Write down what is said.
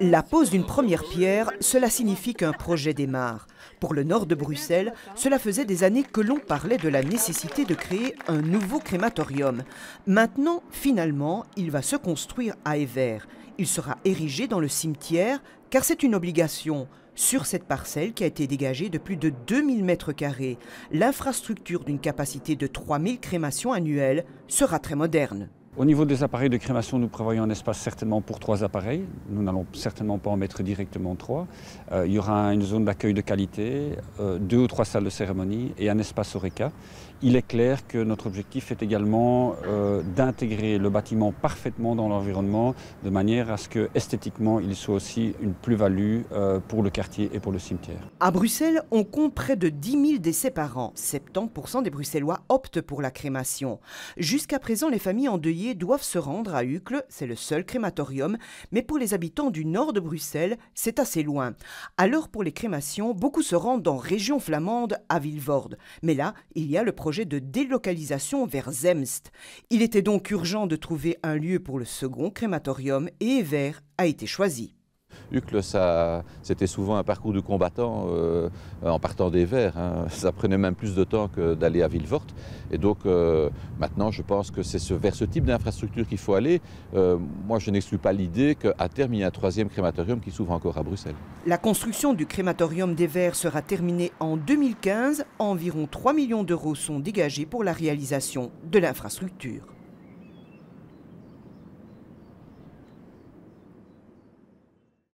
La pose d'une première pierre, cela signifie qu'un projet démarre. Pour le nord de Bruxelles, cela faisait des années que l'on parlait de la nécessité de créer un nouveau crématorium. Maintenant, finalement, il va se construire à Evere. Il sera érigé dans le cimetière, car c'est une obligation. Sur cette parcelle qui a été dégagée de plus de 2000 mètres carrés, l'infrastructure d'une capacité de 3000 crémations annuelles sera très moderne. Au niveau des appareils de crémation, nous prévoyons un espace certainement pour 3 appareils. Nous n'allons certainement pas en mettre directement 3. Il y aura une zone d'accueil de qualité, 2 ou 3 salles de cérémonie et un espace Horeca. Il est clair que notre objectif est également d'intégrer le bâtiment parfaitement dans l'environnement, de manière à ce que esthétiquement il soit aussi une plus-value pour le quartier et pour le cimetière. À Bruxelles, on compte près de 10 000 décès par an. 70% des Bruxellois optent pour la crémation. Jusqu'à présent, les familles endeuillées doivent se rendre à Uccle, c'est le seul crématorium, mais pour les habitants du nord de Bruxelles, c'est assez loin. Alors pour les crémations, beaucoup se rendent en région flamande à Vilvoorde. Mais là, il y a le projet de délocalisation vers Zemst. Il était donc urgent de trouver un lieu pour le second crématorium et Evere a été choisi. Uccle, c'était souvent un parcours du combattant en partant d'Evere. Ça prenait même plus de temps que d'aller à Vilvoorde. Et donc maintenant, je pense que c'est vers ce type d'infrastructure qu'il faut aller. Moi, je n'exclus pas l'idée qu'à terme, il y a un troisième crématorium qui s'ouvre encore à Bruxelles. La construction du crématorium d'Evere sera terminée en 2015. Environ 3 millions d'euros sont dégagés pour la réalisation de l'infrastructure.